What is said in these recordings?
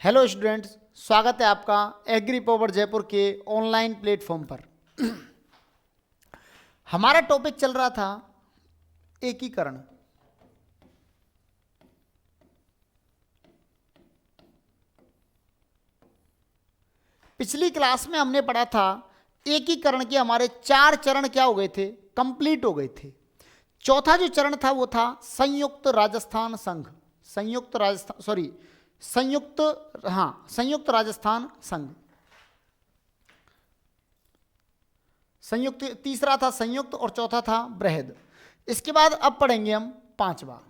Hello students, स्वागत है आपका एग्री पावर जयपुर के ऑनलाइन प्लेटफॉर्म पर। हमारा टॉपिक चल रहा था एकीकरण। पिछली क्लास में हमने पढ़ा था एकीकरण के हमारे 4 चरण क्या हो गए थे, कंप्लीट हो गए थे। चौथा जो चरण था वो था संयुक्त राजस्थान संघ, संयुक्त राजस्थान संघ। संयुक्त तीसरा था संयुक्त और चौथा था बृहद। इसके बाद अब पढ़ेंगे हम पांचवा।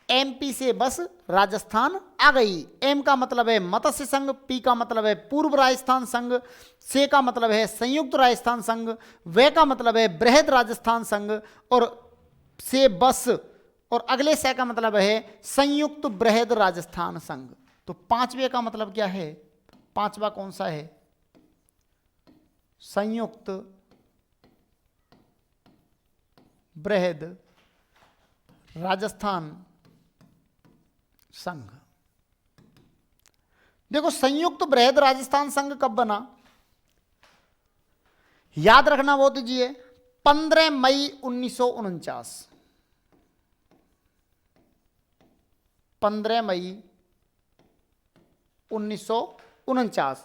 एमपी से बस राजस्थान आ गई। एम का मतलब है मत्स्य संघ, पी का मतलब है पूर्व राजस्थान संघ, से का मतलब है संयुक्त राजस्थान संघ, वे का मतलब है बृहद राजस्थान संघ, और से बस और अगले से का मतलब है संयुक्त बृहद राजस्थान संघ। तो पांचवे का मतलब क्या है? पांचवा कौन सा है? संयुक्त बृहद राजस्थान संघ। देखो, संयुक्त बृहद राजस्थान संघ कब बना? याद रखना वो दीजिए 15 मई 1949। 15 मई 1949।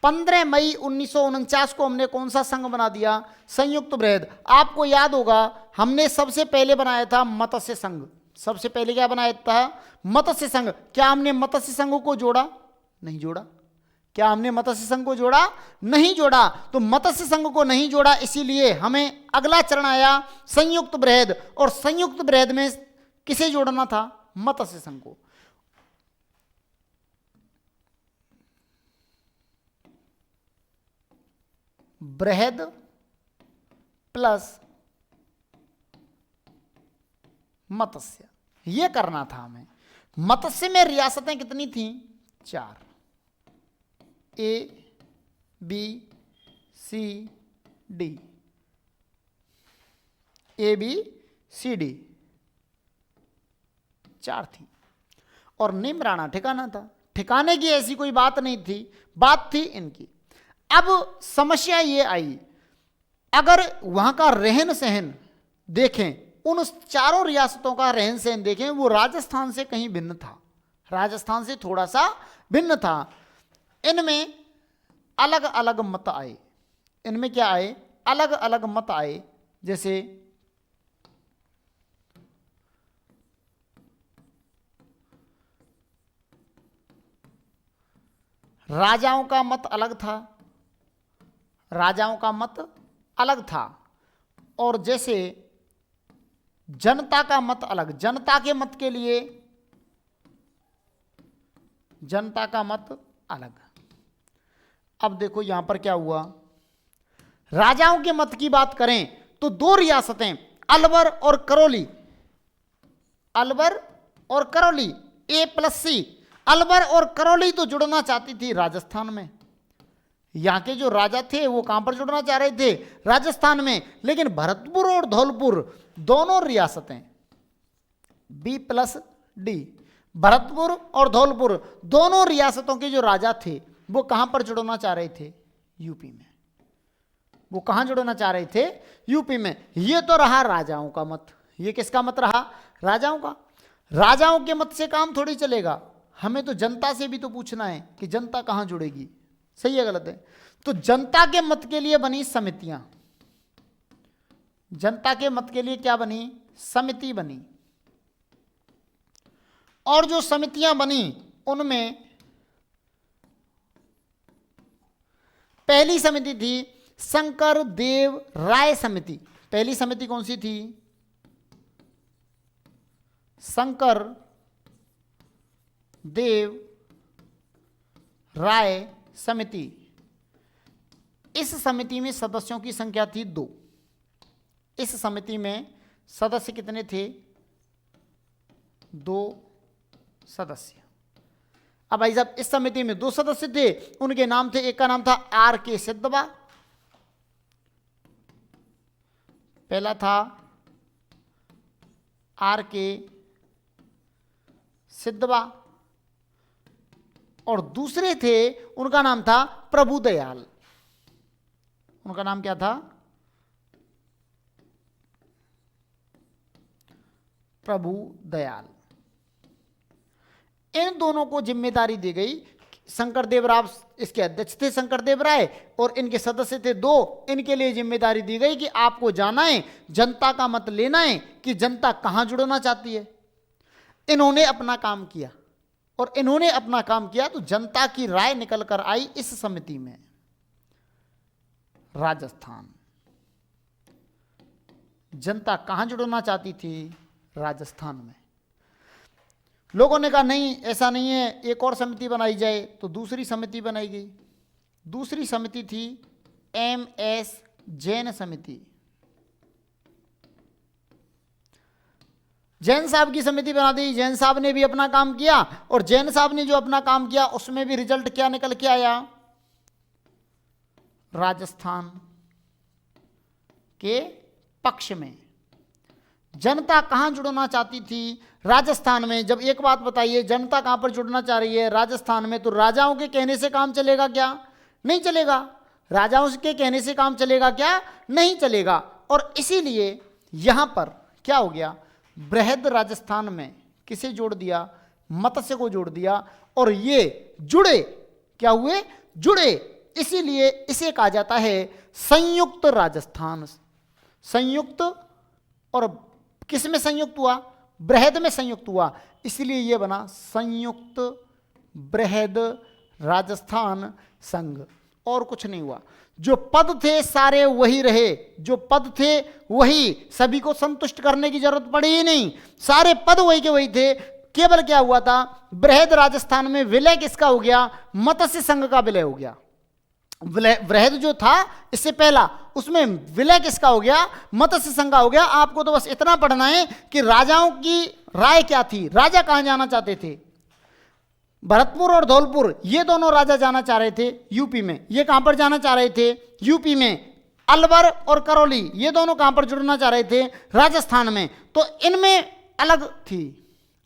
15 मई 1949 को हमने कौन सा संघ बना दिया? संयुक्त बृहद। आपको याद होगा हमने सबसे पहले बनाया था मत्स्य संघ। सबसे पहले क्या बनाया था? मत्स्य संघ। क्या हमने मत्स्य संघ को जोड़ा? नहीं जोड़ा। क्या हमने मत्स्य संघ को जोड़ा? नहीं जोड़ा। तो मत्स्य संघ को नहीं जोड़ा, इसीलिए हमें अगला चरण आया संयुक्त बृहद। और संयुक्त बृहद में किसे जोड़ना था? मत्स्य संघ को। बृहद प्लस मत्स्य, यह करना था हमें। मत्स्य में रियासतें कितनी थी? 4। A B C D, A B C D 4 थी। और निमराना ठिकाना था। ठिकाने की ऐसी कोई बात नहीं थी, बात थी इनकी। अब समस्या ये आई, अगर वहां का रहन सहन देखें, उन चारों रियासतों का रहन सहन देखें, वो राजस्थान से कहीं भिन्न था। राजस्थान से थोड़ा सा भिन्न था। इनमें अलग अलग मत आए। इनमें क्या आए? अलग अलग मत आए। जैसे राजाओं का मत अलग था। राजाओं का मत अलग था। और जैसे जनता का मत अलग। जनता के मत के लिए जनता का मत अलग। अब देखो यहां पर क्या हुआ। राजाओं के मत की बात करें तो 2 रियासतें अलवर और करौली, अलवर और करौली, ए प्लस सी। अलवर और करौली तो जुड़ना चाहती थी राजस्थान में। यहां के जो राजा थे वो कहां पर जुड़ना चाह रहे थे? राजस्थान में। लेकिन भरतपुर और धौलपुर दोनों रियासतें, बी प्लस डी, भरतपुर और धौलपुर दोनों रियासतों के जो राजा थे वो कहां पर जुड़ना चाह रहे थे? यूपी में। वो कहां जुड़ना चाह रहे थे? यूपी में। ये तो रहा राजाओं का मत। ये किसका मत रहा? राजाओं का। राजाओं के मत से काम थोड़ी चलेगा, हमें तो जनता से भी तो पूछना है कि जनता कहां जुड़ेगी। सही है गलत है? तो जनता के मत के लिए बनी समितियां। जनता के मत के लिए क्या बनी? समिति बनी। और जो समितियां बनी उनमें पहली समिति थी शंकर देव राय समिति। पहली समिति कौन सी थी? शंकर देव राय समिति। इस समिति में सदस्यों की संख्या थी 2। इस समिति में सदस्य कितने थे? 2 सदस्य। अब भाई साहब, इस समिति में 2 सदस्य थे। उनके नाम थे, एक का नाम था आर के सिद्धवा, पहला था आर के सिद्धवा, और दूसरे थे, उनका नाम था प्रभुदयाल। उनका नाम क्या था? प्रभुदयाल। इन दोनों को जिम्मेदारी दी गई। शंकरदेव राव इसके अध्यक्ष थे, शंकरदेव राय, और इनके सदस्य थे 2। इनके लिए जिम्मेदारी दी गई कि आपको जाना है, जनता का मत लेना है कि जनता कहां जुड़ना चाहती है। इन्होंने अपना काम किया, और इन्होंने अपना काम किया तो जनता की राय निकल कर आई इस समिति में। राजस्थान, जनता कहां जुड़ना चाहती थी? राजस्थान में। लोगों ने कहा नहीं, ऐसा नहीं है, एक और समिति बनाई जाए, तो दूसरी समिति बनाई गई। दूसरी समिति थी MS जैन समिति। जैन साहब की समिति बना दी। जैन साहब ने भी अपना काम किया, और जैन साहब ने जो अपना काम किया उसमें भी रिजल्ट क्या निकल के आया? राजस्थान के पक्ष में। जनता कहां जुड़ना चाहती थी? राजस्थान में। जब एक बात बताइए, जनता कहां पर जुड़ना चाह रही है? राजस्थान में। तो राजाओं के कहने से काम चलेगा क्या? नहीं चलेगा। राजाओं के कहने से काम चलेगा क्या? नहीं चलेगा। और इसीलिए यहां पर क्या हो गया? बृहद राजस्थान में किसे जोड़ दिया? मत्स्य को जोड़ दिया। और ये जुड़े, क्या हुए? जुड़े। इसीलिए इसे कहा जाता है संयुक्त राजस्थान। संयुक्त, और किस में संयुक्त हुआ? बृहद में संयुक्त हुआ, इसलिए यह बना संयुक्त बृहद राजस्थान संघ। और कुछ नहीं हुआ। जो पद थे सारे वही रहे, जो पद थे वही, सभी को संतुष्ट करने की जरूरत पड़ी ही नहीं, सारे पद वही के वही थे। केवल क्या हुआ था? बृहद राजस्थान में विलय किसका हो गया? मत्स्य संघ का विलय हो गया। बृहद जो था इससे पहला, उसमें विलय किसका हो गया? मत्स्य संघ का हो गया। आपको तो बस इतना पढ़ना है कि राजाओं की राय क्या थी, राजा कहां जाना चाहते थे। भरतपुर और धौलपुर, ये दोनों राजा जाना चाह रहे थे यूपी में। ये कहां पर जाना चाह रहे थे? यूपी में। अलवर और करौली, ये दोनों कहां पर जुड़ना चाह रहे थे? राजस्थान में। तो इनमें अलग थी,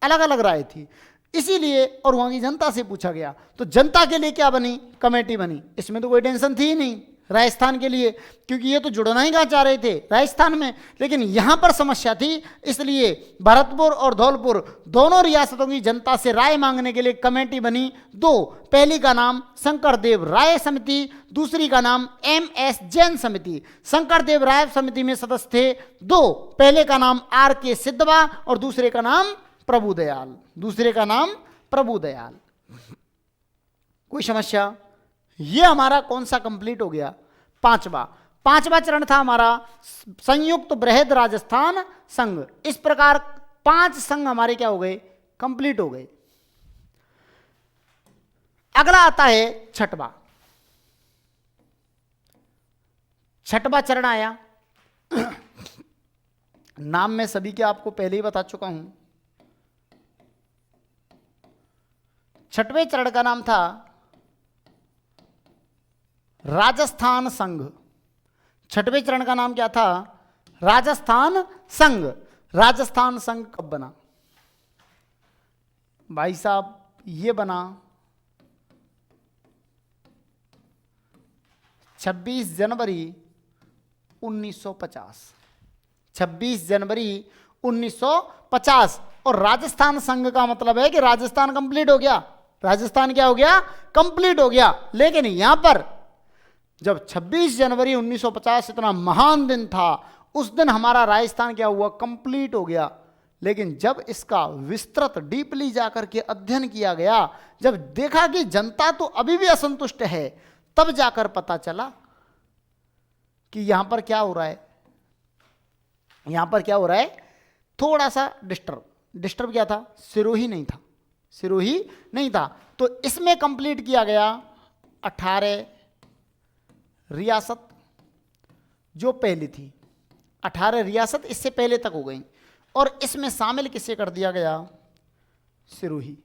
अलग अलग राय थी। इसीलिए, और वहां की जनता से पूछा गया, तो जनता के लिए क्या बनी? कमेटी बनी। इसमें तो कोई टेंशन थी ही नहीं राजस्थान के लिए, क्योंकि ये तो जुड़ना ही कहां चाह रहे थे? राजस्थान में। लेकिन यहां पर समस्या थी, इसलिए भरतपुर और धौलपुर दोनों रियासतों की जनता से राय मांगने के लिए कमेटी बनी 2। पहली का नाम शंकरदेव राय समिति, दूसरी का नाम MS जैन समिति। शंकरदेव राय समिति में सदस्य थे 2। पहले का नाम RK सिद्धवा और दूसरे का नाम प्रभुदयाल। दूसरे का नाम प्रभुदयाल। कोई समस्या? ये हमारा कौन सा कंप्लीट हो गया? पांचवा चरण था हमारा संयुक्त बृहद राजस्थान संघ। इस प्रकार 5 संघ हमारे क्या हो गए? कंप्लीट हो गए। अगला आता है छठवां चरण आया। नाम मैं सभी के आपको पहले ही बता चुका हूं। छठवें चरण का नाम था राजस्थान संघ। छठवें चरण का नाम क्या था? राजस्थान संघ। राजस्थान संघ कब बना भाई साहब? ये बना 26 जनवरी 1950। 26 जनवरी 1950। और राजस्थान संघ का मतलब है कि राजस्थान कंप्लीट हो गया। राजस्थान क्या हो गया? कंप्लीट हो गया। लेकिन यहां पर जब 26 जनवरी 1950 इतना महान दिन था, उस दिन हमारा राजस्थान क्या हुआ? कंप्लीट हो गया। लेकिन जब इसका विस्तृत डीपली जाकर के अध्ययन किया गया, जब देखा कि जनता तो अभी भी असंतुष्ट है, तब जाकर पता चला कि यहां पर क्या हो रहा है। यहां पर क्या हो रहा है? थोड़ा सा डिस्टर्ब क्या था? सिरोही नहीं था। सिरोही नहीं था। तो इसमें कंप्लीट किया गया 18 रियासत जो पहली थी। 18 रियासत इससे पहले तक हो गई, और इसमें शामिल किसे कर दिया गया? सिरोही।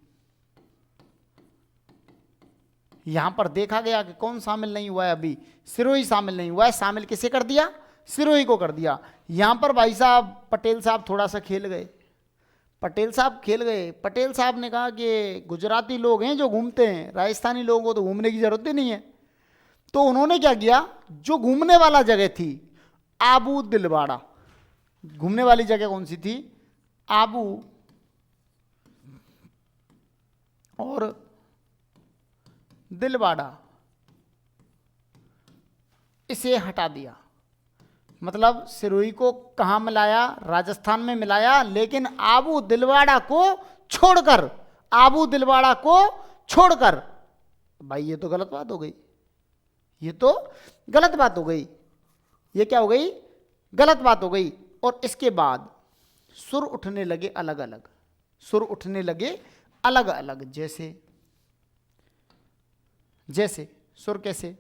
यहां पर देखा गया कि कौन शामिल नहीं हुआ है अभी? सिरोही शामिल नहीं हुआ है। शामिल किसे कर दिया? सिरोही को कर दिया। यहां पर भाई साहब पटेल साहब थोड़ा सा खेल गए। पटेल साहब खेल गए। पटेल साहब ने कहा कि गुजराती लोग हैं जो घूमते हैं, राजस्थानी लोगों को तो घूमने की जरूरत ही नहीं है। तो उन्होंने क्या किया, जो घूमने वाला जगह थी आबू दिलवाड़ा, घूमने वाली जगह कौन सी थी, आबू और दिलवाड़ा, इसे हटा दिया। मतलब सिरोही को कहाँ मिलाया, राजस्थान में मिलाया, लेकिन आबू दिलवाड़ा को छोड़कर, आबू दिलवाड़ा को छोड़कर। भाई ये तो गलत बात हो गई, ये तो गलत बात हो गई, ये क्या हो गई, गलत बात हो गई। और इसके बाद सुर उठने लगे अलग अलग, सुर उठने लगे अलग अलग। जैसे जैसे सुर कैसे,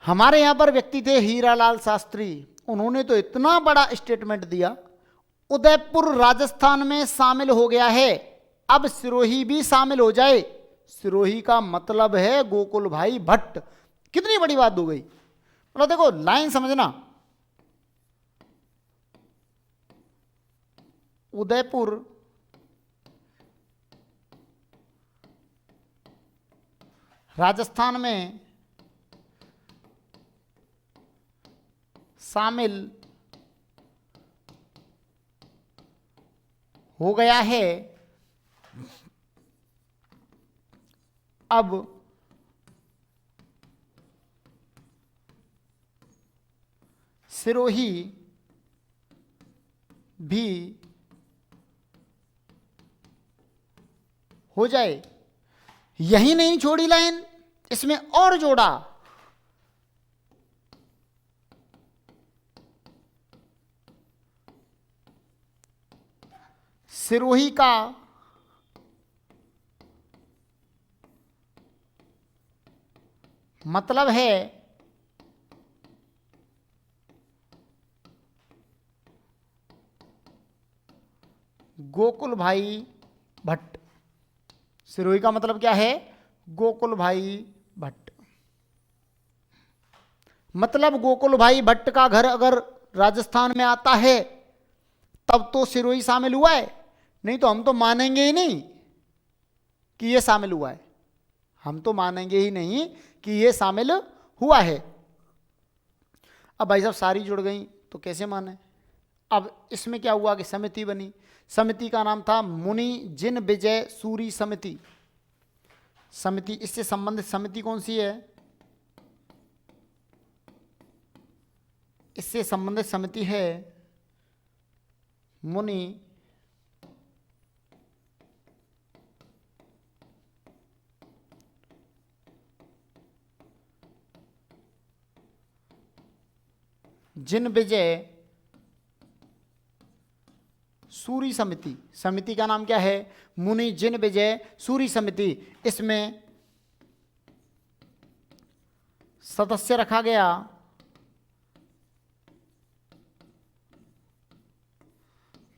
हमारे यहां पर व्यक्ति थे हीरालाल शास्त्री, उन्होंने तो इतना बड़ा स्टेटमेंट दिया, उदयपुर राजस्थान में शामिल हो गया है, अब सिरोही भी शामिल हो जाए। सिरोही का मतलब है गोकुल भाई भट्ट। कितनी बड़ी बात हो गई। मतलब देखो लाइन समझना, उदयपुर राजस्थान में शामिल हो गया है, अब सिरोही भी हो जाए। यही नहीं छोड़ी लाइन, इसमें और जोड़ा, सिरोही का मतलब है गोकुल भाई भट्ट। सिरोही का मतलब क्या है, गोकुल भाई भट्ट। मतलब गोकुल भाई भट्ट का घर अगर राजस्थान में आता है तब तो सिरोही शामिल हुआ है, नहीं तो हम तो मानेंगे ही नहीं कि ये शामिल हुआ है, हम तो मानेंगे ही नहीं कि ये शामिल हुआ है। अब भाई साहब सारी जुड़ गई तो कैसे माने। अब इसमें क्या हुआ कि समिति बनी, समिति का नाम था मुनि जिन विजय सूरी समिति। समिति, इससे संबंधित समिति कौन सी है, इससे संबंधित समिति है मुनि जिन विजय सूरी समिति। समिति का नाम क्या है, मुनि जिन विजय सूरी समिति। इसमें सदस्य रखा गया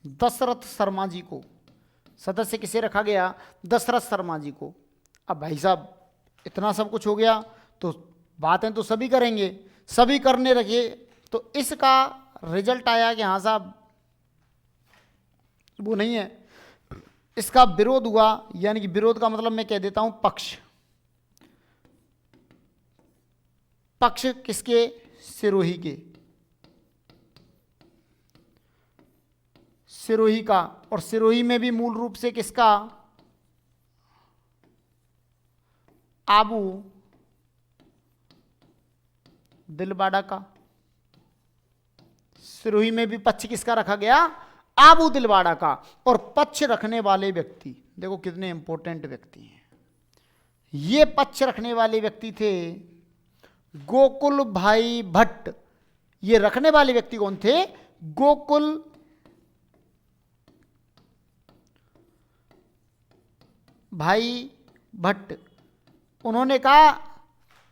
दशरथ शर्मा जी को। सदस्य किसे रखा गया, दशरथ शर्मा जी को। अब भाई साहब इतना सब कुछ हो गया तो बातें तो सभी करेंगे, सभी करने लगे, तो इसका रिजल्ट आया कि हाँ साहब वो नहीं है, इसका विरोध हुआ। यानी कि विरोध का मतलब मैं कह देता हूं पक्ष। पक्ष किसके, सिरोही के, सिरोही का। और सिरोही में भी मूल रूप से किसका, आबू दिलवाड़ा का। सिरोही में भी पक्ष किसका रखा गया, आबू दिलवाड़ा का। और पक्ष रखने वाले व्यक्ति देखो कितने इंपॉर्टेंट व्यक्ति हैं। ये पक्ष रखने वाले व्यक्ति थे गोकुल भाई भट्ट। ये रखने वाले व्यक्ति कौन थे, गोकुल भाई भट्ट। उन्होंने कहा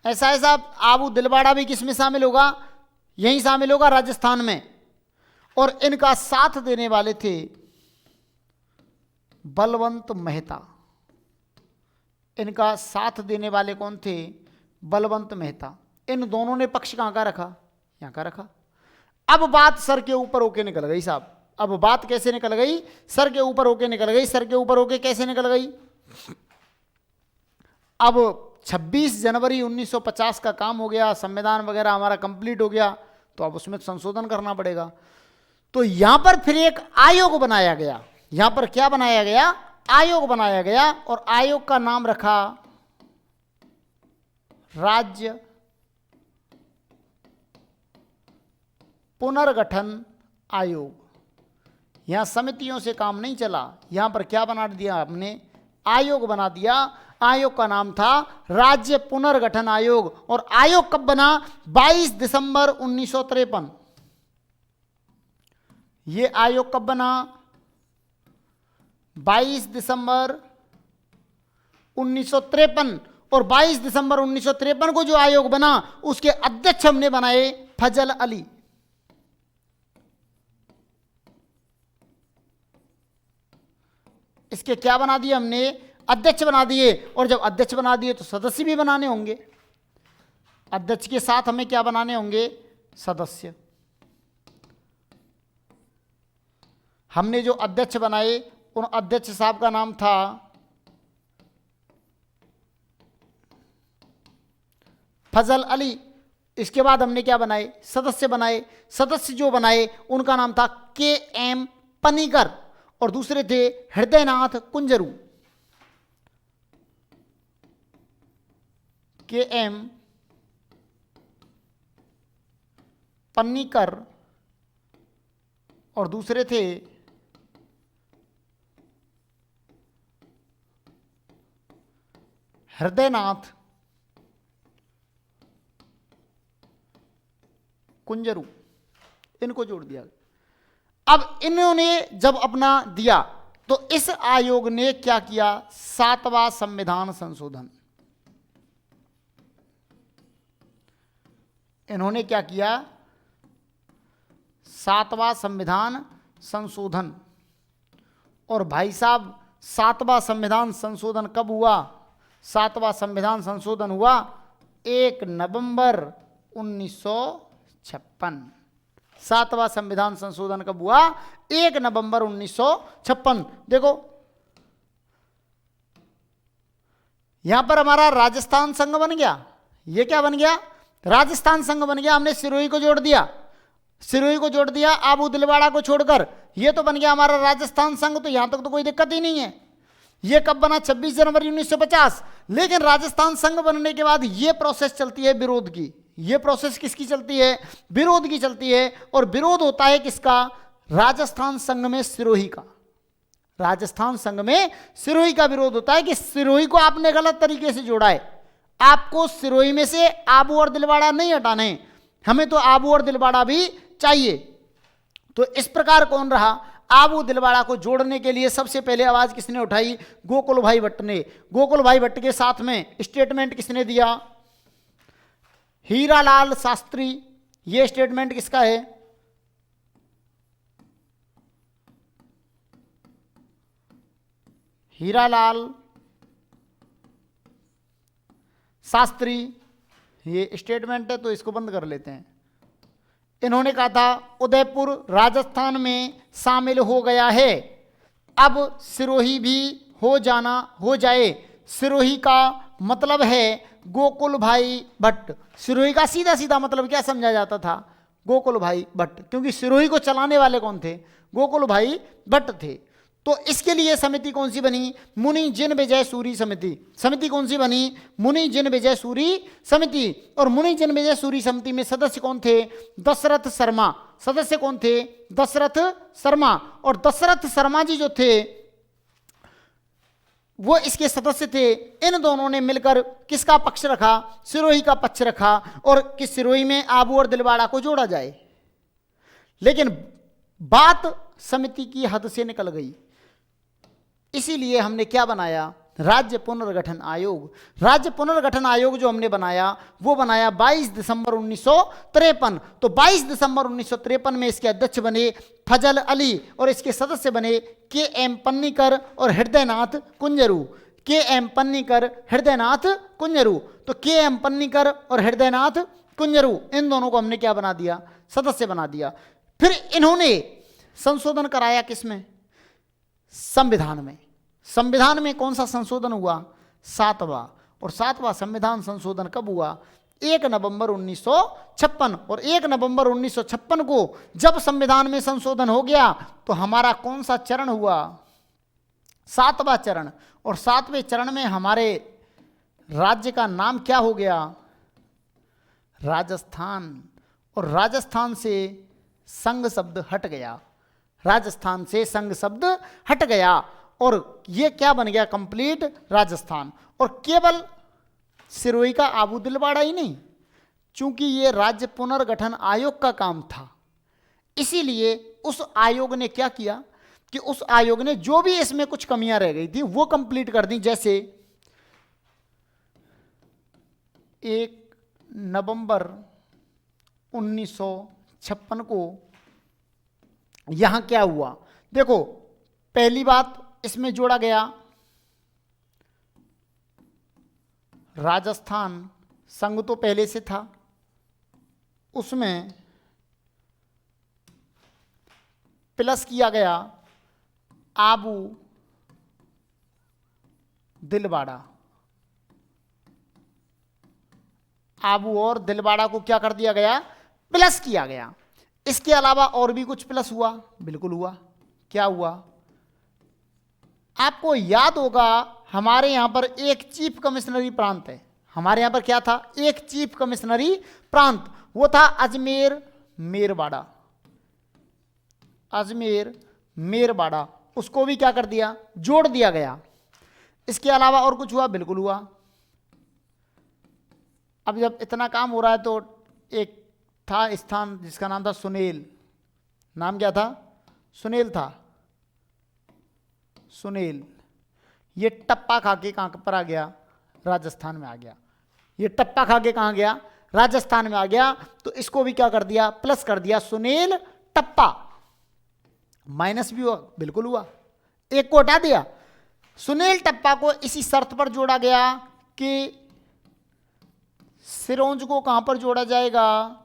ऐसा ऐसा आबू दिलवाड़ा भी किस में शामिल होगा, यहीं शामिल होगा राजस्थान में। और इनका साथ देने वाले थे बलवंत मेहता। इनका साथ देने वाले कौन थे, बलवंत मेहता। इन दोनों ने पक्ष कहां का रखा, यहां का रखा। अब बात सर के ऊपर होके निकल गई साहब। अब बात कैसे निकल गई, सर के ऊपर होके निकल गई। सर के ऊपर होके कैसे निकल गई, अब 26 जनवरी 1950 का काम हो गया, संविधान वगैरह हमारा कंप्लीट हो गया, तो अब उसमें संशोधन करना पड़ेगा। तो यहां पर फिर एक आयोग बनाया गया। यहां पर क्या बनाया गया, आयोग बनाया गया, और आयोग का नाम रखा राज्य पुनर्गठन आयोग। यहां समितियों से काम नहीं चला, यहां पर क्या बना दिया हमने, आयोग बना दिया। आयोग का नाम था राज्य पुनर्गठन आयोग। और आयोग कब बना, 22 दिसंबर 1953। ये आयोग कब बना, 22 दिसंबर 1953। और 22 दिसंबर 1953 को जो आयोग बना उसके अध्यक्ष हमने बनाए फजल अली। इसके क्या बना दिए हमने, अध्यक्ष बना दिए। और जब अध्यक्ष बना दिए तो सदस्य भी बनाने होंगे। अध्यक्ष के साथ हमें क्या बनाने होंगे, सदस्य। हमने जो अध्यक्ष बनाए उन अध्यक्ष साहब का नाम था फजल अली। इसके बाद हमने क्या बनाए, सदस्य बनाए। सदस्य जो बनाए उनका नाम था के.एम. पनिकर, और दूसरे थे हृदयनाथ कुंजरू। के.एम. पन्नीकर और दूसरे थे हृदयनाथ कुंजरू। इनको जोड़ दिया। अब इन्होंने जब अपना दिया तो इस आयोग ने क्या किया, 7वां संविधान संशोधन। इन्होंने क्या किया, 7वां संविधान संशोधन। और भाई साहब 7वां संविधान संशोधन कब हुआ, 7वां संविधान संशोधन हुआ 1 नवंबर 1956। 7वां संविधान संशोधन कब हुआ, 1 नवंबर 1956। देखो यहां पर हमारा राजस्थान संघ बन गया। ये क्या बन गया, राजस्थान संघ बन गया। हमने सिरोही को जोड़ दिया, सिरोही को जोड़ दिया आबू दिलवाड़ा को छोड़कर। ये तो बन गया हमारा राजस्थान संघ। तो यहां तक तो कोई दिक्कत ही नहीं है। ये कब बना, 26 जनवरी 1950। लेकिन राजस्थान संघ बनने के बाद ये प्रोसेस चलती है विरोध की। ये प्रोसेस किसकी चलती है, विरोध की चलती है। और विरोध होता है किसका, राजस्थान संघ में सिरोही का। राजस्थान संघ में सिरोही का विरोध होता है कि सिरोही को आपने गलत तरीके से जोड़ा है। आपको सिरोही में से आबू और दिलवाड़ा नहीं हटाने, हमें तो आबू और दिलवाड़ा भी चाहिए। तो इस प्रकार कौन रहा, आबू दिलवाड़ा को जोड़ने के लिए सबसे पहले आवाज किसने उठाई, गोकुल भाई भट्ट ने। गोकुल भाई भट्ट के साथ में स्टेटमेंट किसने दिया, हीरालाल शास्त्री। ये स्टेटमेंट किसका है, हीरालाल शास्त्री। ये स्टेटमेंट है तो इसको बंद कर लेते हैं। इन्होंने कहा था उदयपुर राजस्थान में शामिल हो गया है, अब सिरोही भी हो जाए। सिरोही का मतलब है गोकुल भाई भट्ट। सिरोही का सीधा सीधा मतलब क्या समझा जाता था, गोकुल भाई भट्ट, क्योंकि सिरोही को चलाने वाले कौन थे, गोकुल भाई भट्ट थे। तो इसके लिए समिति कौन सी बनी, मुनि जिन विजय सूरी समिति। समिति कौन सी बनी, मुनि जिन विजय सूरी समिति। और मुनि जिन विजय सूरी समिति में सदस्य कौन थे, दशरथ शर्मा। सदस्य कौन थे, दशरथ शर्मा। और दशरथ शर्मा जी जो थे वो इसके सदस्य थे। इन दोनों ने मिलकर किसका पक्ष रखा, सिरोही का पक्ष रखा, और किस सिरोही में आबू और दिलवाड़ा को जोड़ा जाए। लेकिन बात समिति की हद से निकल गई, इसीलिए हमने क्या बनाया, राज्य पुनर्गठन आयोग। राज्य पुनर्गठन आयोग जो हमने बनाया वो बनाया 22 दिसंबर 1953। तो 22 दिसंबर 1953 में इसके अध्यक्ष बने फजल अली और इसके सदस्य बने के.एम. पन्नीकर और हृदयनाथ कुंजरू। के.एम. पन्नीकर, हृदयनाथ कुंजरू। तो के.एम. पन्नीकर और हृदयनाथ कुंजरू इन दोनों को हमने क्या बना दिया, सदस्य बना दिया। फिर इन्होंने संशोधन कराया किसमें? संविधान में। संविधान में कौन सा संशोधन हुआ? 7वां। और 7वां संविधान संशोधन कब हुआ? 1 नवंबर 1956। और 1 नवंबर 1956 को जब संविधान में संशोधन हो गया तो हमारा कौन सा चरण हुआ? 7वां चरण। और 7वें चरण में हमारे राज्य का नाम क्या हो गया? राजस्थान। और राजस्थान से संघ शब्द हट गया। राजस्थान से संघ शब्द हट गया और ये क्या बन गया? कंप्लीट राजस्थान। और केवल सिरोही का आबू दिलवाड़ा ही नहीं, चूंकि ये राज्य पुनर्गठन आयोग का काम था, इसीलिए उस आयोग ने क्या किया कि उस आयोग ने जो भी इसमें कुछ कमियां रह गई थी वो कंप्लीट कर दी। जैसे 1 नवंबर 1956 को यहां क्या हुआ? देखो, पहली बात इसमें जोड़ा गया राजस्थान संघ तो पहले से था, उसमें प्लस किया गया आबू दिलवाड़ा। आबू और दिलवाड़ा को क्या कर दिया गया? प्लस किया गया। इसके अलावा और भी कुछ प्लस हुआ? बिल्कुल हुआ। क्या हुआ? आपको याद होगा हमारे यहां पर एक चीफ कमिश्नरी प्रांत है। हमारे यहां पर क्या था? एक चीफ कमिश्नरी प्रांत, वो था अजमेर मेरवाड़ा। अजमेर मेरवाड़ा, उसको भी क्या कर दिया? जोड़ दिया गया। इसके अलावा और कुछ हुआ? बिल्कुल हुआ। अब जब इतना काम हो रहा है तो एक था स्थान जिसका नाम था सुनेल। नाम क्या था? सुनेल था। सुनेल, ये टप्पा खा के कहां पर आ गया? राजस्थान में आ गया। ये टप्पा खा के कहां गया? राजस्थान में आ गया। तो इसको भी क्या कर दिया? प्लस कर दिया। सुनेल टप्पा। माइनस भी हुआ? बिल्कुल हुआ। एक को हटा दिया। सुनेल टप्पा को इसी शर्त पर जोड़ा गया कि सिरोंज को कहां पर जोड़ा जाएगा?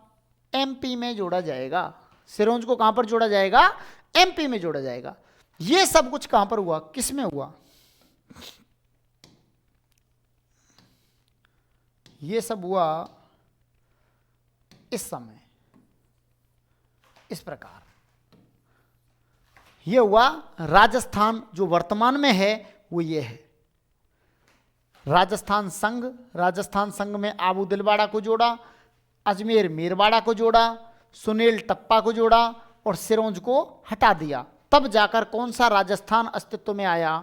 एमपी में जोड़ा जाएगा। सिरोंज को कहां पर जोड़ा जाएगा? एमपी में जोड़ा जाएगा। ये सब कुछ कहां पर हुआ? किस में हुआ? ये सब हुआ इस समय, इस प्रकार। ये हुआ राजस्थान जो वर्तमान में है, वो ये है राजस्थान संघ। राजस्थान संघ में आबू दिलवाड़ा को जोड़ा, अजमेर मेरवाड़ा को जोड़ा, सुनील टप्पा को जोड़ा और सिरोंज को हटा दिया। तब जाकर कौन सा राजस्थान अस्तित्व में आया?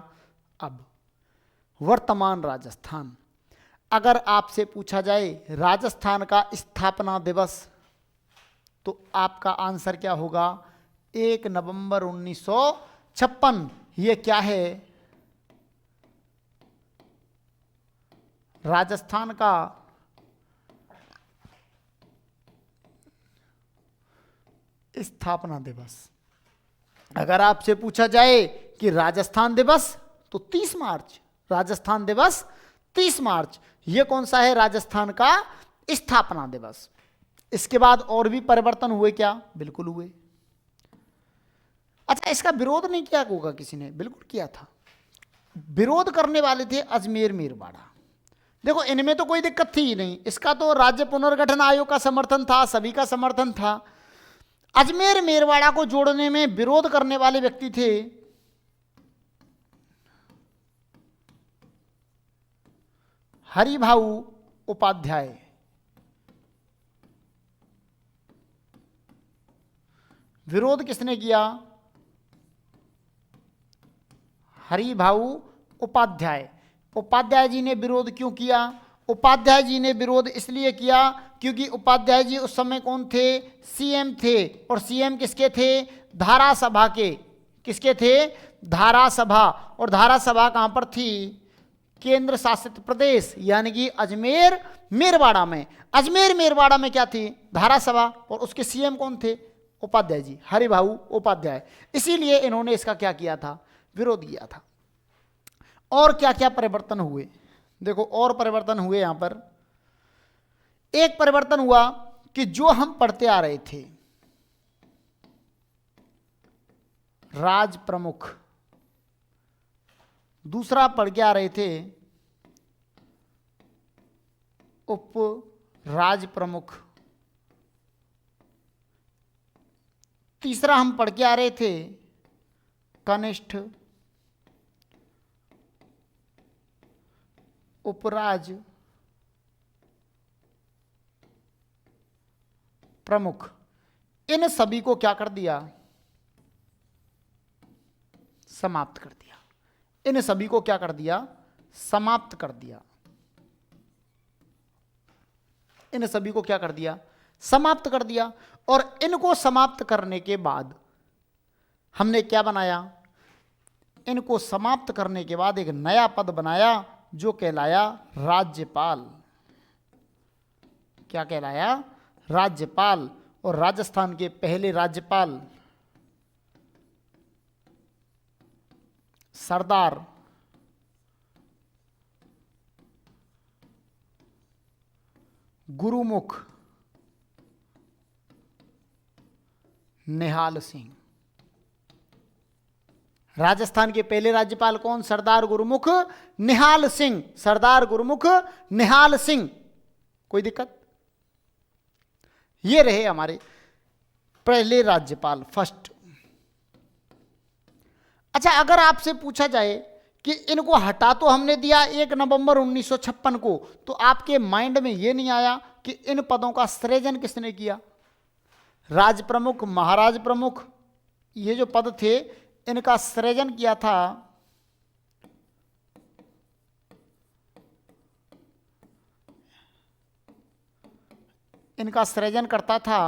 अब वर्तमान राजस्थान। अगर आपसे पूछा जाए राजस्थान का स्थापना दिवस, तो आपका आंसर क्या होगा? 1 नवंबर 1956। ये क्या है? राजस्थान का स्थापना दिवस। अगर आपसे पूछा जाए कि राजस्थान दिवस, तो 30 मार्च। राजस्थान दिवस 30 मार्च। ये कौन सा है? राजस्थान का स्थापना दिवस। इसके बाद और भी परिवर्तन हुए क्या? बिल्कुल हुए। अच्छा, इसका विरोध नहीं किया होगा किसी ने? बिल्कुल किया था। विरोध करने वाले थे अजमेर मेरवाड़ा। देखो, इनमें तो कोई दिक्कत थी ही नहीं। इसका तो राज्य पुनर्गठन आयोग का समर्थन था, सभी का समर्थन था। अजमेर मेरवाड़ा को जोड़ने में विरोध करने वाले व्यक्ति थे हरिभाऊ उपाध्याय। विरोध किसने किया? हरिभाऊ उपाध्याय। उपाध्याय जी ने विरोध क्यों किया? उपाध्याय जी ने विरोध इसलिए किया क्योंकि उपाध्याय जी उस समय कौन थे? सीएम थे। और सीएम किसके थे? धारा सभा के। किसके थे? धारा सभा। और धारा सभा कहां पर थी? केंद्र शासित प्रदेश यानी कि अजमेर मेरवाड़ा में। अजमेर मेरवाड़ा में क्या थी? धारा सभा। और उसके सीएम कौन थे? उपाध्याय जी, हरिभाऊ उपाध्याय। इसीलिए इन्होंने इसका क्या किया था? विरोध किया था। और क्या क्या परिवर्तन हुए? देखो, और परिवर्तन हुए यहां पर। एक परिवर्तन हुआ कि जो हम पढ़ते आ रहे थे, राज प्रमुख। दूसरा पढ़ के आ रहे थे उप राज प्रमुख। तीसरा हम पढ़ के आ रहे थे कनिष्ठ उपराज प्रमुख। इन सभी को क्या कर दिया? समाप्त कर दिया। इन सभी को क्या कर दिया? समाप्त कर दिया। इन सभी को क्या कर दिया? समाप्त कर दिया। और इनको समाप्त करने के बाद हमने क्या बनाया? इनको समाप्त करने के बाद एक नया पद बनाया जो कहलाया राज्यपाल। क्या कहलाया? राज्यपाल। और राजस्थान के पहले राज्यपाल सरदार गुरुमुख निहाल सिंह। राजस्थान के पहले राज्यपाल कौन? सरदार गुरुमुख निहाल सिंह। सरदार गुरुमुख निहाल सिंह। कोई दिक्कत? ये रहे हमारे पहले राज्यपाल, फर्स्ट। अच्छा, अगर आपसे पूछा जाए कि इनको हटा तो हमने दिया 1 नवंबर 1956 को, तो आपके माइंड में ये नहीं आया कि इन पदों का सृजन किसने किया? राज प्रमुख, महाराज प्रमुख, ये जो पद थे इनका सृजन किया था इनका सृजन करता था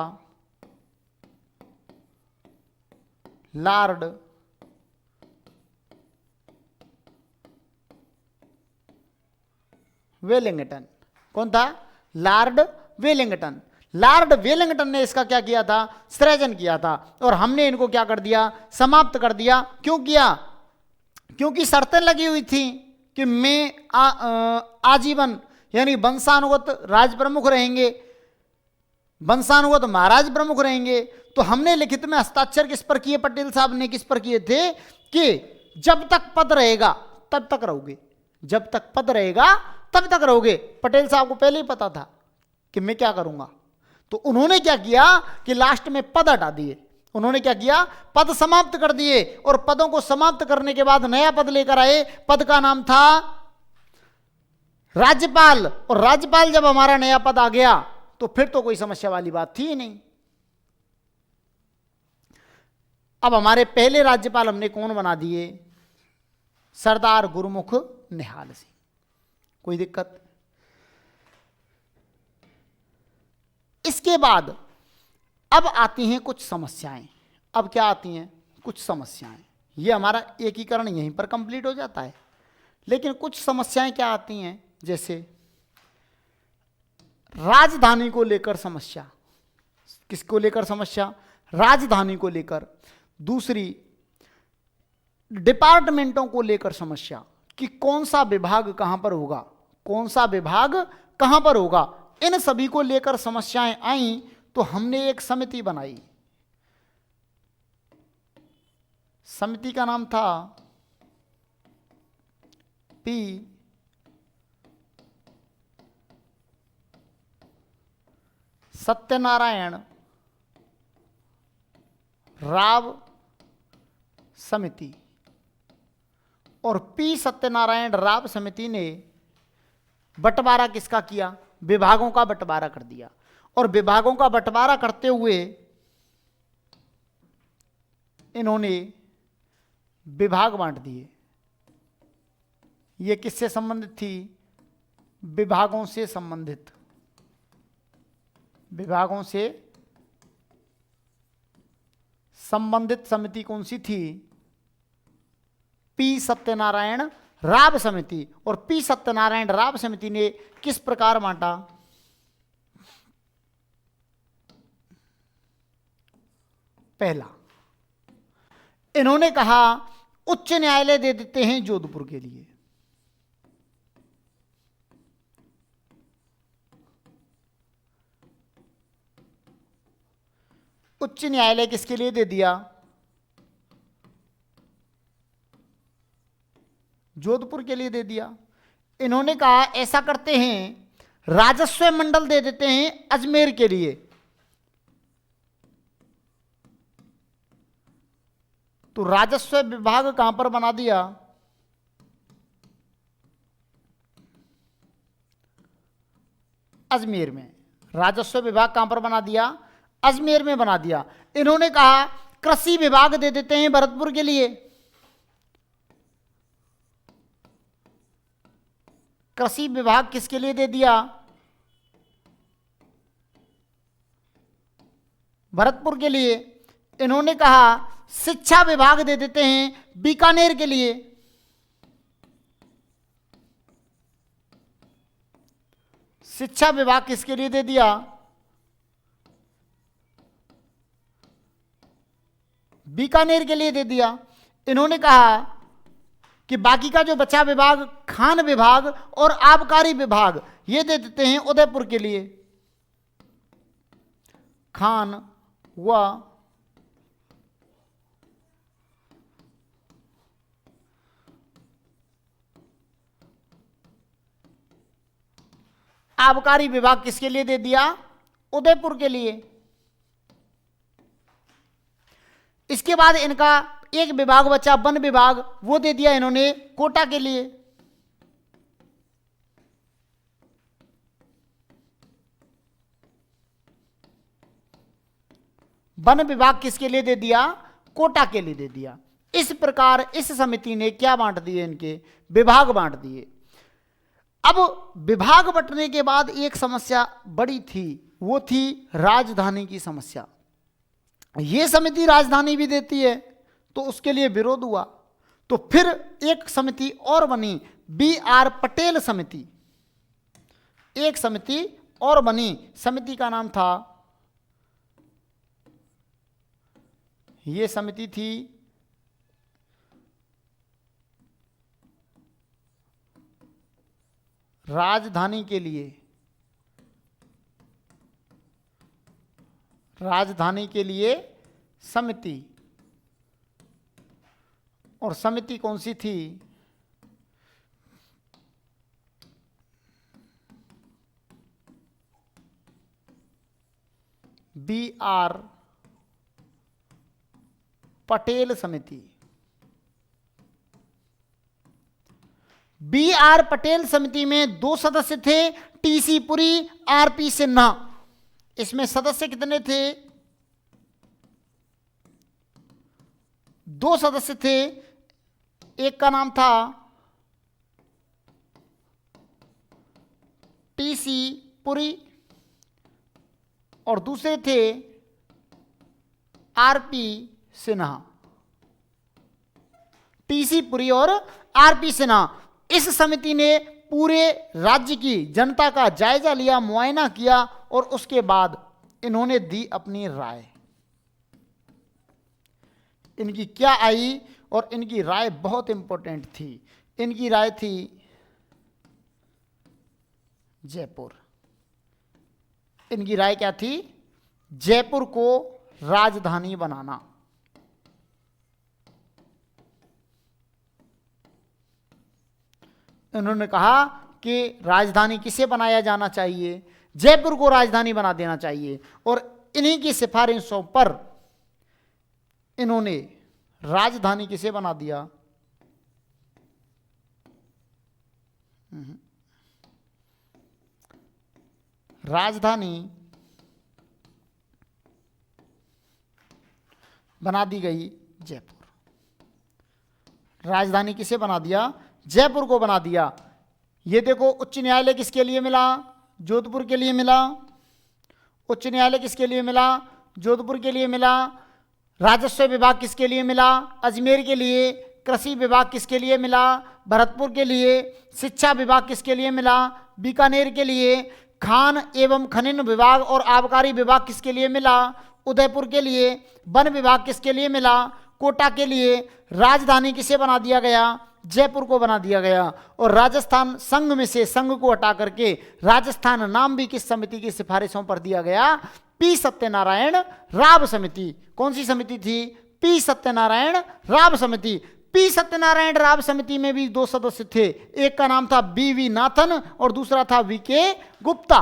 लॉर्ड वेलिंगटन। कौन था? Lord Wellington. लॉर्ड वेलिंगटन ने इसका क्या किया था? सृजन किया था। और हमने इनको क्या कर दिया? समाप्त कर दिया। क्यों किया? क्योंकि शर्तें लगी हुई थी कि मैं आजीवन यानी वंशानुगत राज प्रमुख रहेंगे, वंशानुगत महाराज प्रमुख रहेंगे। तो हमने लिखित में हस्ताक्षर किस पर किए? पटेल साहब ने किस पर किए थे कि जब तक पद रहेगा तब तक रहोगे, जब तक पद रहेगा तब तक रहोगे। पटेल साहब को पहले ही पता था कि मैं क्या करूंगा, तो उन्होंने क्या किया कि लास्ट में पद हटा दिए। उन्होंने क्या किया? पद समाप्त कर दिए। और पदों को समाप्त करने के बाद नया पद लेकर आए। पद का नाम था राज्यपाल। और राज्यपाल जब हमारा नया पद आ गया तो फिर तो कोई समस्या वाली बात थी ही नहीं। अब हमारे पहले राज्यपाल हमने कौन बना दिए? सरदार गुरुमुख निहाल सिंह। कोई दिक्कत? इसके बाद अब आती हैं कुछ समस्याएं। अब क्या आती हैं? कुछ समस्याएं। ये हमारा एकीकरण यहीं पर कंप्लीट हो जाता है, लेकिन कुछ समस्याएं क्या आती हैं? जैसे राजधानी को लेकर समस्या। किसको लेकर समस्या? राजधानी को लेकर। दूसरी, डिपार्टमेंटों को लेकर समस्या कि कौन सा विभाग कहां पर होगा, कौन सा विभाग कहां पर होगा। इन सभी को लेकर समस्याएं आई तो हमने एक समिति बनाई। समिति का नाम था पी सत्यनारायण राव समिति। और पी सत्यनारायण राव समिति ने बंटवारा किसका किया? विभागों का बंटवारा कर दिया। और विभागों का बंटवारा करते हुए इन्होंने विभाग बांट दिए। ये किससे संबंधित थी? विभागों से संबंधित। विभागों से संबंधित समिति कौन सी थी? पी सत्यनारायण राव समिति। और पी सत्यनारायण राव समिति ने किस प्रकार बांटा? पहला, इन्होंने कहा उच्च न्यायालय दे देते हैं जोधपुर के लिए। उच्च न्यायालय किसके लिए दे दिया? जोधपुर के लिए दे दिया। इन्होंने कहा ऐसा करते हैं, राजस्व मंडल दे देते हैं अजमेर के लिए। तो राजस्व विभाग कहां पर बना दिया? अजमेर में। राजस्व विभाग कहां पर बना दिया? अजमेर में बना दिया। इन्होंने कहा कृषि विभाग दे देते हैं भरतपुर के लिए। कृषि विभाग किसके लिए दे दिया? भरतपुर के लिए। इन्होंने कहा शिक्षा विभाग दे देते हैं बीकानेर के लिए। शिक्षा विभाग किसके लिए दे दिया? बीकानेर के लिए दे दिया। इन्होंने कहा कि बाकी का जो बचा विभाग, खान विभाग और आबकारी विभाग, ये दे देते हैं उदयपुर के लिए। खान व आबकारी विभाग किसके लिए दे दिया? उदयपुर के लिए। इसके बाद इनका एक विभाग बचा, वन विभाग, वो दे दिया इन्होंने कोटा के लिए। वन विभाग किसके लिए दे दिया? कोटा के लिए दे दिया। इस प्रकार इस समिति ने क्या बांट दिए? इनके विभाग बांट दिए। अब विभाग बंटने के बाद एक समस्या बड़ी थी, वो थी राजधानी की समस्या। ये समिति राजधानी भी देती है, तो उसके लिए विरोध हुआ। तो फिर एक समिति और बनी, B.R. पटेल समिति। एक समिति और बनी, समिति का नाम था, ये समिति थी राजधानी के लिए। राजधानी के लिए समिति। और समिति कौन सी थी? B.R. पटेल समिति। B.R. पटेल समिति में 2 सदस्य थे, T.C. पुरी, R.P. सिन्हा। इसमें सदस्य कितने थे? 2 सदस्य थे। एक का नाम था T.C. पुरी और दूसरे थे R.P. सिन्हा। T.C. पुरी और R.P. सिन्हा। इस समिति ने पूरे राज्य की जनता का जायजा लिया, मुआयना किया और उसके बाद इन्होंने दी अपनी राय। इनकी क्या आई? और इनकी राय बहुत इंपॉर्टेंट थी। इनकी राय थी जयपुर। इनकी राय क्या थी? जयपुर को राजधानी बनाना। उन्होंने कहा कि राजधानी किसे बनाया जाना चाहिए? जयपुर को राजधानी बना देना चाहिए। और इन्हीं की सिफारिशों पर इन्होंने राजधानी किसे बना दिया? राजधानी बना दी गई जयपुर। राजधानी किसे बना दिया? जयपुर को बना दिया। ये देखो, उच्च न्यायालय किसके लिए मिला? जोधपुर के लिए मिला। उच्च न्यायालय किसके लिए मिला? जोधपुर के लिए मिला। राजस्व विभाग किसके लिए मिला? अजमेर के लिए। कृषि विभाग किसके लिए मिला? भरतपुर के लिए। शिक्षा विभाग किसके लिए मिला? बीकानेर के लिए। खान एवं खनन विभाग और आबकारी विभाग किसके लिए मिला? उदयपुर के लिए। वन विभाग किसके लिए मिला? कोटा के लिए। राजधानी किसे बना दिया गया? जयपुर को बना दिया गया। और राजस्थान संघ में से संघ को हटा करके राजस्थान नाम भी किस समिति की सिफारिशों पर दिया गया? पी सत्यनारायण राव समिति। कौन सी समिति थी? पी सत्यनारायण राव समिति। पी सत्यनारायण राव समिति में भी 2 सदस्य थे, एक का नाम था BV नाथन और दूसरा था VK गुप्ता।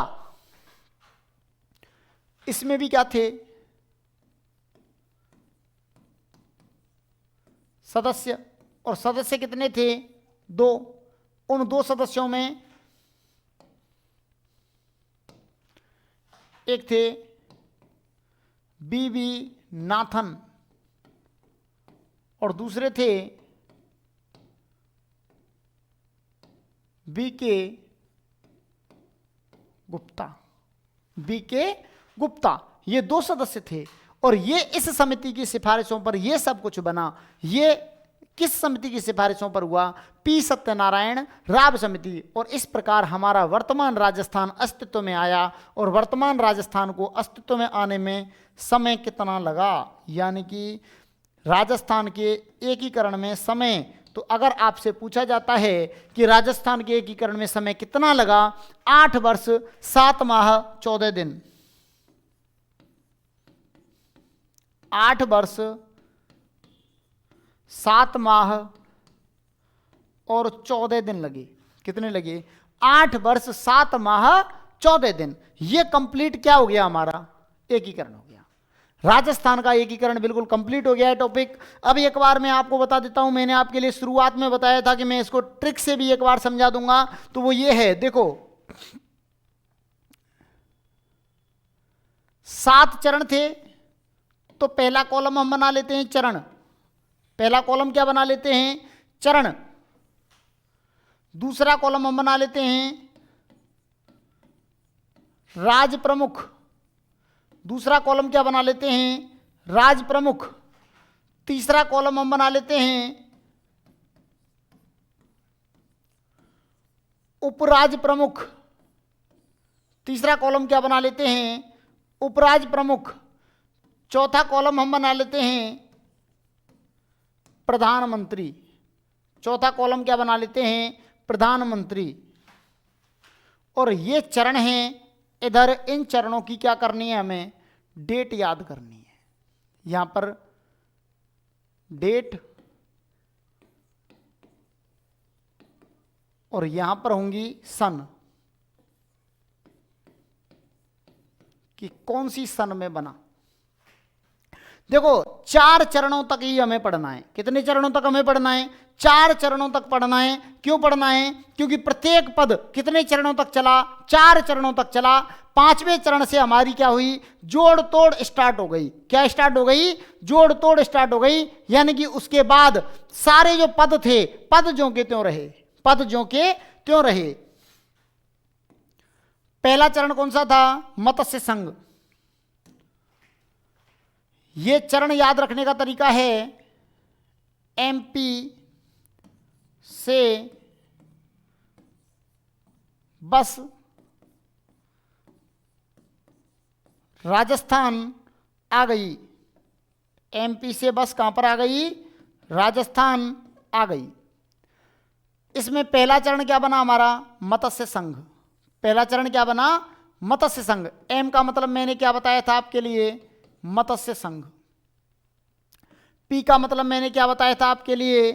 इसमें भी क्या थे सदस्य, और सदस्य कितने थे 2। उन 2 सदस्यों में एक थे BV नाथन और दूसरे थे VK गुप्ता। VK गुप्ता ये 2 सदस्य थे और ये इस समिति की सिफारिशों पर ये सब कुछ बना। ये किस समिति की सिफारिशों पर हुआ? पी सत्यनारायण राव समिति। और इस प्रकार हमारा वर्तमान राजस्थान अस्तित्व में आया। और वर्तमान राजस्थान को अस्तित्व में आने में समय कितना लगा, यानी कि राजस्थान के एकीकरण में समय, तो अगर आपसे पूछा जाता है कि राजस्थान के एकीकरण में समय कितना लगा, 8 वर्ष 7 माह 14 दिन। 8 वर्ष 7 माह और 14 दिन लगे। कितने लगे? 8 वर्ष 7 माह 14 दिन। ये कंप्लीट क्या हो गया? हमारा एकीकरण हो गया। राजस्थान का एकीकरण बिल्कुल कंप्लीट हो गया है टॉपिक। अब एक बार मैं आपको बता देता हूं, मैंने आपके लिए शुरुआत में बताया था कि मैं इसको ट्रिक से भी एक बार समझा दूंगा, तो वो ये है, देखो 7 चरण थे, तो पहला कॉलम हम बना लेते हैं चरण। पहला कॉलम क्या बना लेते हैं? चरण। दूसरा कॉलम हम बना लेते हैं राज प्रमुख। दूसरा कॉलम क्या बना लेते हैं? राज प्रमुख। तीसरा कॉलम हम बना लेते हैं उपराज प्रमुख। तीसरा कॉलम क्या बना लेते हैं? उपराज प्रमुख। चौथा कॉलम हम बना लेते हैं प्रधानमंत्री। चौथा कॉलम क्या बना लेते हैं? प्रधानमंत्री। और ये चरण हैं। इधर इन चरणों की क्या करनी है? हमें डेट याद करनी है। यहां पर डेट और यहां पर होंगी सन, कि कौन सी सन में बना। देखो 4 चरणों तक ही हमें पढ़ना है। कितने चरणों तक हमें पढ़ना है? 4 चरणों तक पढ़ना है। क्यों पढ़ना है? क्योंकि प्रत्येक पद कितने चरणों तक चला? 4 चरणों तक चला। 5वें चरण से हमारी क्या हुई? जोड़ तोड़ स्टार्ट हो गई। क्या स्टार्ट हो गई? जोड़ तोड़ स्टार्ट हो गई। यानी कि उसके बाद सारे जो पद थे, पद ज्यों के त्यों रहे। पद ज्यों के त्यों रहे। पहला चरण कौन सा था? मत्स्य संघ। ये चरण याद रखने का तरीका है, MP से बस राजस्थान आ गई। MP से बस कहां पर आ गई? राजस्थान आ गई। इसमें पहला चरण क्या बना हमारा? मत्स्य संघ। पहला चरण क्या बना? मत्स्य संघ। M का मतलब मैंने क्या बताया था आपके लिए? मत्स्य संघ। P का मतलब मैंने क्या बताया था आपके लिए?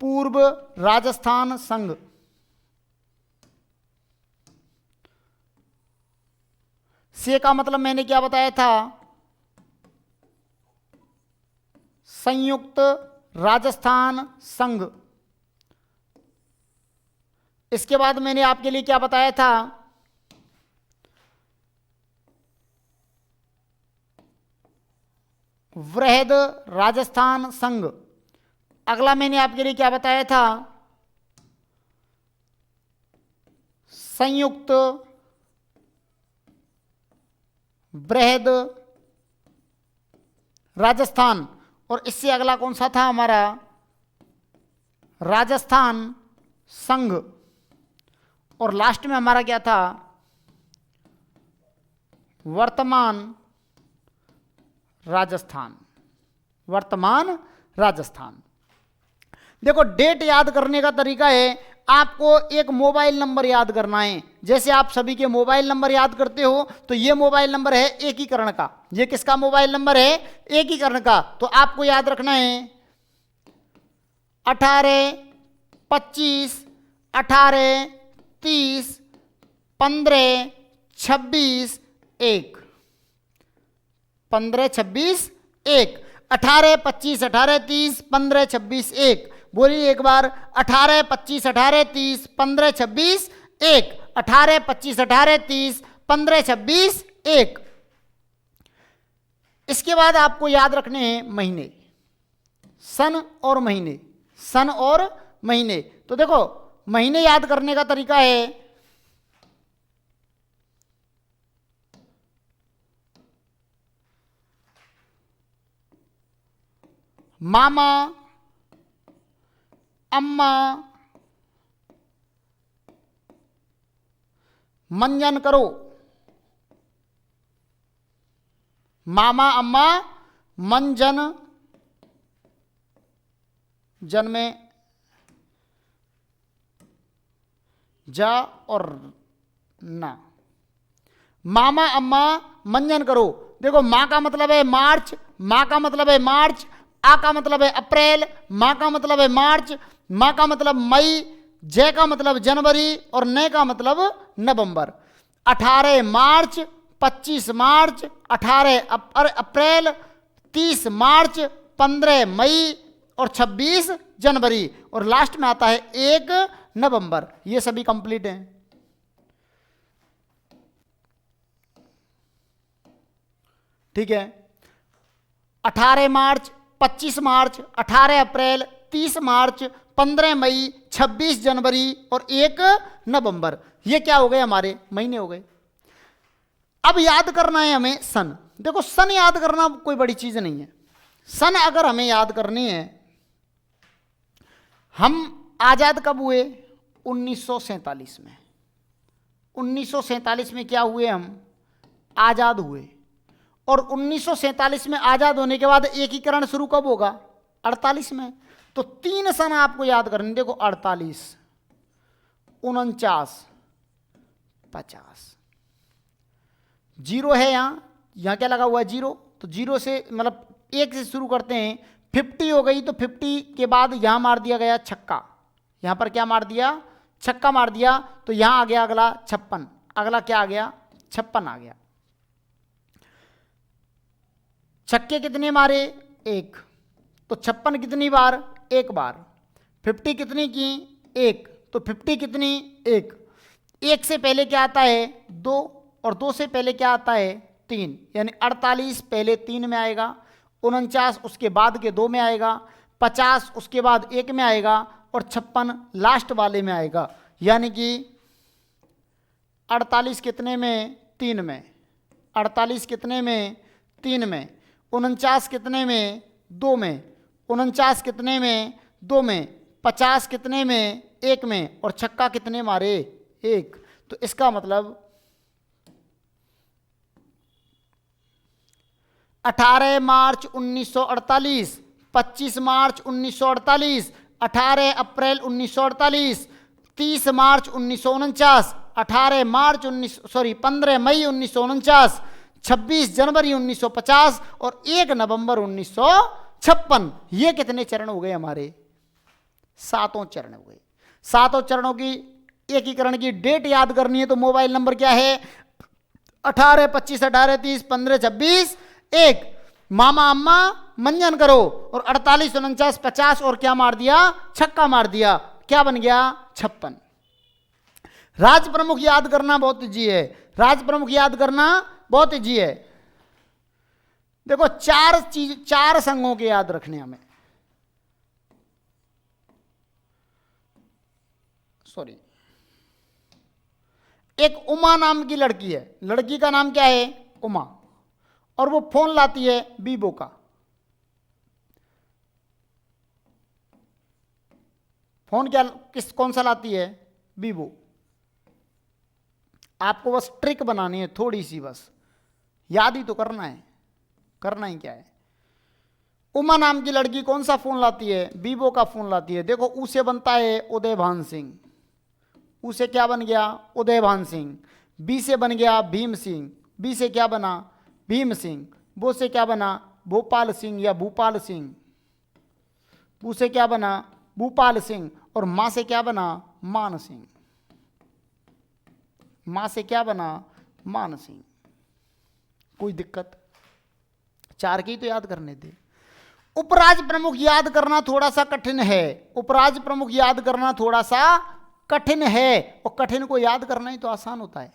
पूर्व राजस्थान संघ। C का मतलब मैंने क्या बताया था? संयुक्त राजस्थान संघ। इसके बाद मैंने आपके लिए क्या बताया था? वृहद राजस्थान संघ। अगला मैंने आपके लिए क्या बताया था? संयुक्त वृहद राजस्थान। और इससे अगला कौन सा था हमारा? राजस्थान संघ। और लास्ट में हमारा क्या था? वर्तमान राजस्थान। वर्तमान राजस्थान। देखो डेट याद करने का तरीका है, आपको एक मोबाइल नंबर याद करना है। जैसे आप सभी के मोबाइल नंबर याद करते हो, तो ये मोबाइल नंबर है एकीकरण का। ये किसका मोबाइल नंबर है? एकीकरण का। तो आपको याद रखना है 18, 25, 18, 30, 15, 26, 1, 15, 26, 1, 18, 25, 18, 30, 15, 26, 1। बोलिए एक बार, 18, 25, 18, 30, 15, 26, 1, 18, 25, 18, 30, 15, 26, 1। इसके बाद आपको याद रखने हैं महीने, सन और महीने, सन और महीने। तो देखो महीने याद करने का तरीका है, मामा, अम्मा, मंजन करो, मामा अम्मा मंजन, जन में जा और ना, मामा अम्मा मंजन करो। देखो माँ का मतलब है मार्च, माँ का मतलब है मार्च, आ का मतलब है अप्रैल, माँ का मतलब है मार्च, माँ का मतलब मई, जय का मतलब जनवरी और नए का मतलब नवंबर। 18 मार्च, 25 मार्च, 18 अप्रैल, 30 मार्च, 15 मई और 26 जनवरी और लास्ट में आता है 1 नवंबर। ये सभी कंप्लीट हैं। ठीक है, 18 मार्च, 25 मार्च, 18 अप्रैल, 30 मार्च, 15 मई, 26 जनवरी और 1 नवंबर। ये क्या हो गए, हमारे महीने हो गए। अब याद करना है हमें सन। देखो सन याद करना कोई बड़ी चीज नहीं है। सन अगर हमें याद करनी है, हम आजाद कब हुए, 1947 में। 1947 में क्या हुए, हम आजाद हुए। और 1947 में आजाद होने के बाद एकीकरण शुरू कब होगा, 48 में। तो 3 सन आपको याद करने, देखो 48, 49, 50। जीरो है यहाँ क्या लगा हुआ है, जीरो। तो जीरो से मतलब 1 से शुरू करते हैं। 50 हो गई, तो 50 के बाद यहां मार दिया गया छक्का, यहां पर क्या मार दिया, छक्का मार दिया। तो यहां आ गया अगला 56, अगला क्या आ गया, 56 आ गया। छक्के कितने मारे, 1। तो 56 कितनी बार, 1 बार। 50 कितनी की, 1। तो 50 कितनी, 1। 1 से पहले क्या आता है, 2 और 2 से पहले क्या आता है, 3। यानी 48 पहले 3 में आएगा, 49 उसके बाद के 2 में आएगा, 50 उसके बाद 1 में आएगा और 56 लास्ट वाले में आएगा। यानी कि 48 कितने में, 3 में। 48 कितने में, 3 में। 49 कितने में, 2 में। 49 कितने में, 2 में। 50 कितने में, 1 में। और छक्का कितने मारे, 1। तो इसका मतलब 18 मार्च 1948, 25 मार्च 1948, 18 अप्रैल 1948, 30 मार्च 1949, 18 मार्च 15 मई 1949, 26 जनवरी 1950 और 1 नवंबर 1956। ये कितने चरण हो गए हमारे, 7 चरण हो गए। 7 चरणों की एकीकरण की डेट याद करनी है तो मोबाइल नंबर क्या है, 18, 25, 18, 30, 15, 26, 1। मामा अम्मा मंजन करो और 48, 49, 50 और क्या मार दिया, छक्का मार दिया। क्या बन गया, 56। राज प्रमुख याद करना बहुत इजी है, राज प्रमुख याद करना बहुत इजी है। देखो 4 संघों के याद रखने हमें, सॉरी। एक उमा नाम की लड़की है, लड़की का नाम क्या है, उमा, और वो फोन लाती है वीवो का। फोन क्या कौन सा लाती है, वीवो। आपको बस ट्रिक बनानी है थोड़ी सी, बस याद ही तो करना है, करना ही क्या है। उमा नाम की लड़की कौन सा फोन लाती है, वीवो का फोन लाती है। देखो ऊ से बनता है उदयभान सिंह, ऊ से क्या बन गया, उदयभान सिंह। बी से बन गया भीम सिंह, बी से क्या बना, भीम सिंह। बो से क्या बना, भोपाल सिंह या भूपाल सिंह। बू से क्या बना, भूपाल सिंह, और मां से क्या बना, मान सिंह। मां से क्या बना, मान सिंह। कोई दिक्कत? 4 के ही तो याद करने थे। उपराज प्रमुख याद करना थोड़ा सा कठिन है, उपराज प्रमुख याद करना थोड़ा सा कठिन है, और कठिन को याद करना ही तो आसान होता है।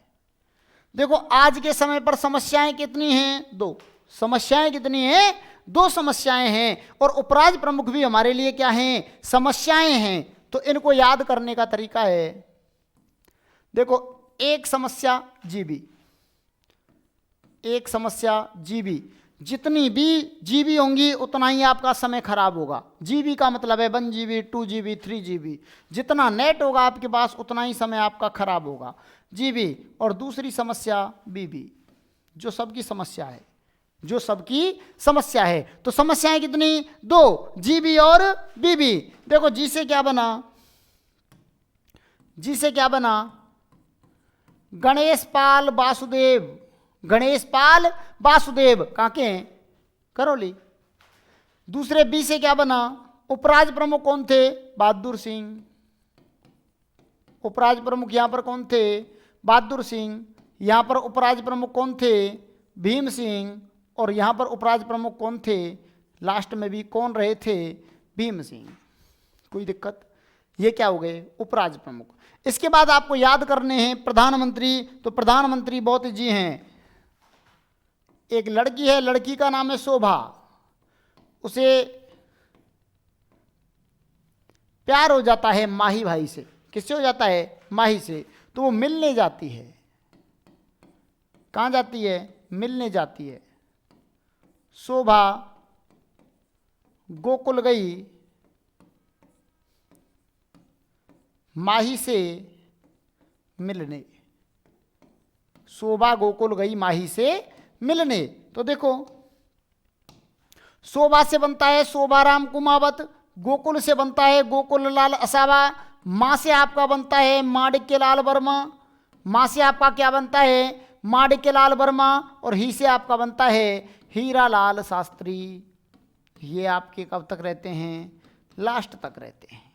देखो आज के समय पर समस्याएं कितनी हैं, 2 समस्याएं कितनी हैं, 2 समस्याएं हैं, और उपराज प्रमुख भी हमारे लिए क्या हैं, समस्याएं हैं। तो इनको याद करने का तरीका है, देखो एक समस्या जीबी, एक समस्या जीबी, जितनी भी जीबी होंगी उतना ही आपका समय खराब होगा। जीबी का मतलब है 1 GB 2 GB 3 GB, जितना नेट होगा आपके पास उतना ही समय आपका खराब होगा, जीबी। और दूसरी समस्या बीबी, जो सबकी समस्या है, जो सबकी समस्या है। तो समस्याएं कितनी, 2 जीबी और बीबी। देखो जी से क्या बना, जी से क्या बना, गणेश पाल वासुदेव, गणेश पाल वासुदेव, काके करौली। दूसरे बी से क्या बना, उपराज प्रमुख कौन थे, बहादुर सिंह। उपराज प्रमुख यहां पर कौन थे, बहादुर सिंह। यहां पर उपराज प्रमुख कौन थे, भीम सिंह। और यहां पर उपराज प्रमुख कौन थे, लास्ट में भी कौन रहे थे, भीम सिंह। कोई दिक्कत? ये क्या हो गए, उपराज प्रमुख। इसके बाद आपको याद करने हैं प्रधानमंत्री। तो प्रधानमंत्री बहुत जी हैं। एक लड़की है, लड़की का नाम है शोभा, उसे प्यार हो जाता है माही भाई से। किससे हो जाता है, माही से। तो वो मिलने जाती है, कहाँ जाती है, मिलने जाती है। शोभा गोकुल गई माही से मिलने, शोभा गोकुल गई माही से मिलने। तो देखो शोभा से बनता है शोभाराम कुमावत, गोकुल से बनता है गोकुल लाल असावा, मां से आपका बनता है माणिक्य लाल वर्मा, मां से आपका क्या बनता है, माणिक्य लाल वर्मा, और ही से आपका बनता है हीरा लाल शास्त्री। ये आपके कब तक रहते हैं, लास्ट तक रहते हैं।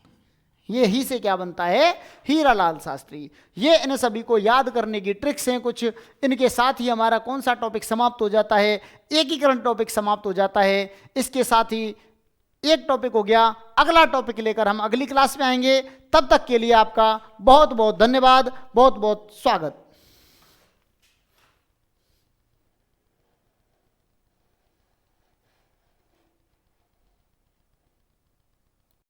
ये ही से क्या बनता है, हीरा लाल शास्त्री। ये इन सभी को याद करने की ट्रिक्स हैं कुछ। इनके साथ ही हमारा कौन सा टॉपिक समाप्त हो जाता है, एकीकरण टॉपिक समाप्त हो जाता है। इसके साथ ही एक टॉपिक हो गया। अगला टॉपिक लेकर हम अगली क्लास में आएंगे। तब तक के लिए आपका बहुत बहुत धन्यवाद, बहुत बहुत स्वागत।